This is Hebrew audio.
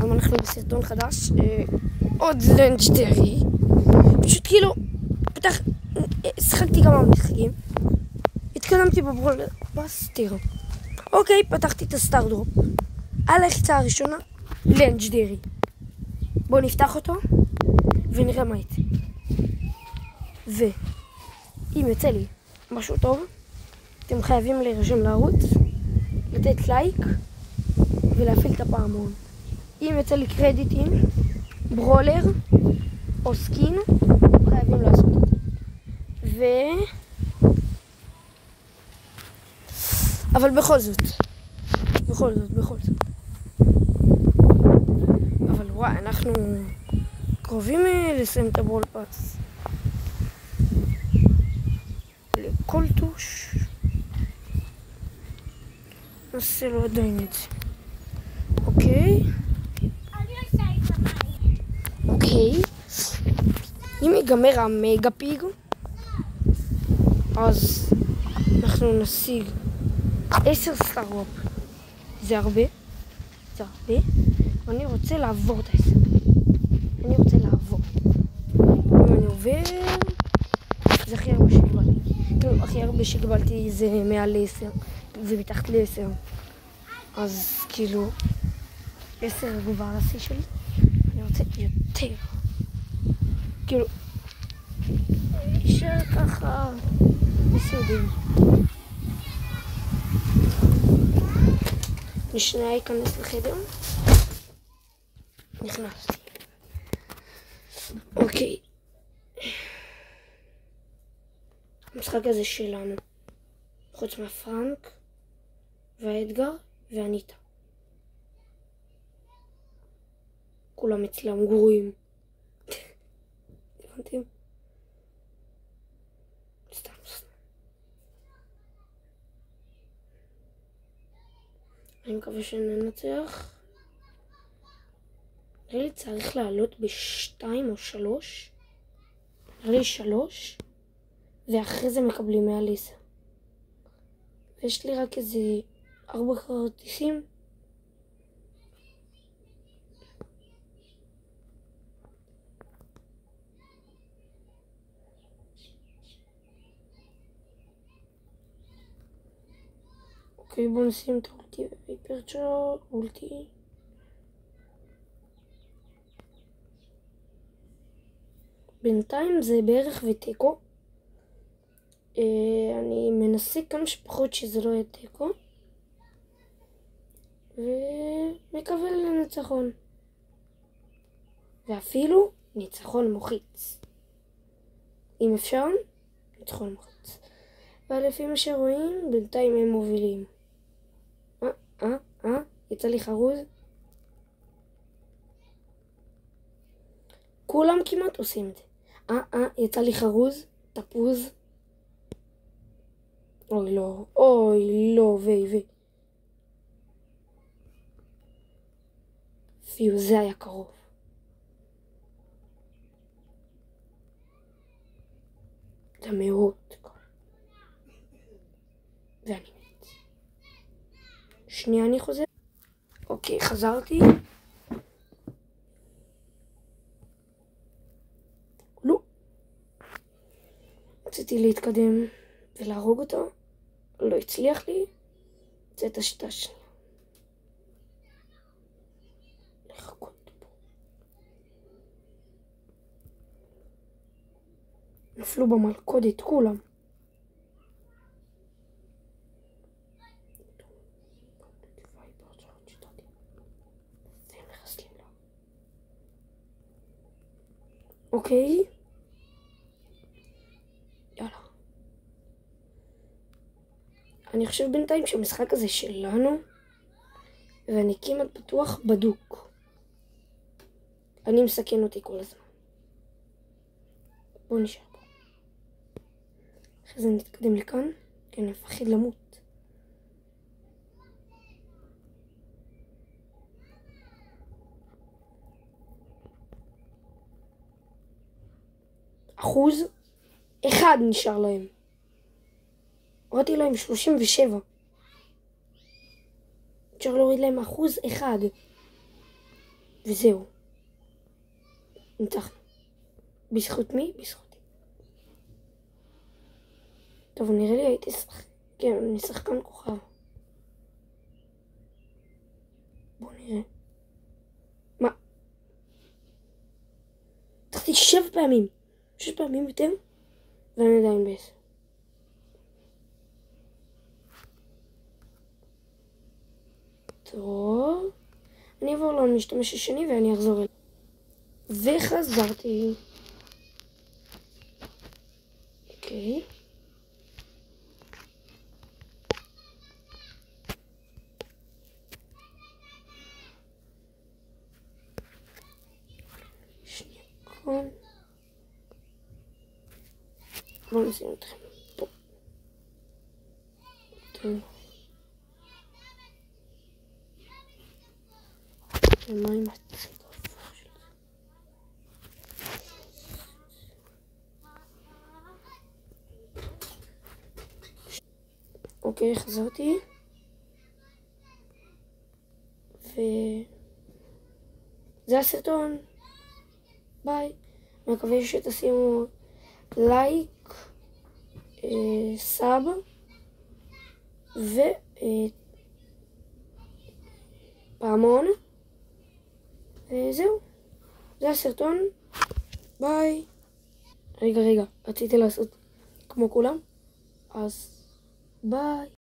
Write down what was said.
היום אנחנו בסרטון חדש, עוד לנג'דרי. פשוט כאילו, שחקתי כמה משחקים, התקדמתי בברול בסטיר. אוקיי, פתחתי את הסטארדרופ. על הלחיצה הראשונה, לנג'דרי. בואו נפתח אותו, ונראה מה יצא. ואם יוצא לי משהו טוב, אתם חייבים להירשם לערוץ, לתת לייק, ולהפעיל את הפעמון. אם יוצא לי קרדיטים, ברולר או סקין, חייבים לעשות את זה. אבל בכל זאת. אבל וואי, אנחנו קרובים לסיים את הברול פאס. לכל טוש. נעשה לו עדיין את זה. אוקיי. אם ייגמר המגה פיג, אז אנחנו נשיג 10 סטארופ. זה הרבה. ואני רוצה לעבור את ה10. אם אני עובר, זה הכי הרבה שקיבלתי. כאילו, הכי הרבה שקיבלתי זה מעל 10. זה מתחת ל10. אז כאילו, 10 גובה על השיא שלי. אני רוצה יותר. כאילו, יישאר ככה בסדר. אני שנייה אכנס לחדר. נכנסתי. אוקיי. המשחק הזה שלנו. חוץ מהפרנק והאדגר והניטה. כולם אצלם גרועים. הבנתם? סתם. אני מקווה שננצח. נראה לי צריך לעלות ב2 או 3. נראה לי 3. ואחרי זה מקבלים מעל 10. ויש לי רק איזה 4 כרטיסים. אוקיי, בואו נשים את האולטי ופרצ'ו, אולטי. בינתיים זה בערך וטקו. אני מנסה כמה שפחות שזה לא יהיה טקו. ומקווה לניצחון. ואפילו ניצחון מוחיץ. אם אפשר, ניצחון מוחיץ. ולפי מה שרואים, בינתיים הם מובילים. יצא לי חרוז. כולם כמעט עושים את זה. יצא לי חרוז, תפוז. אוי לא, פיו, זה היה קרוב. זה מאוד קרוב. ואני מת. שנייה אני חוזר. אוקיי, חזרתי. לא. רציתי להתקדם ולהרוג אותו. לא הצליח לי. זה את השיטה שלי. לחכות פה. נפלו במלכודת כולם. אוקיי. יאללה. אני חושב בינתיים שהמשחק הזה שלנו, ואני כמעט בטוח בדוק. אני מסכן אותי כל הזמן. בואו נשאר פה. אחרי זה נתקדם לכאן, כי אני מפחד למות. %1 נשאר להם. הורדתי להם 37. אפשר להוריד להם 1%. וזהו. ניצחנו. בזכות מי? בזכותי. טוב, נראה לי הייתי כן, אני שחקן כוכב. בוא נראה. מה? תחתי 7 פעמים. 6 פעמים יותר, ואני עדיין ב10. טוב. אני אעבור למשתמש השני ואני אחזור אליו. וחזרתי. אוקיי. שנייה כאן. בואו נשים אתכם פה. טוב. ומה עם הצד האפור של זה? אוקיי, חזרתי. זה הסרטון. ביי. אני מקווה שתשימו לייק, סאב, ופעמון. זהו. זה הסרטון. ביי. רגע, רציתי לעשות כמו כולם. אז ביי.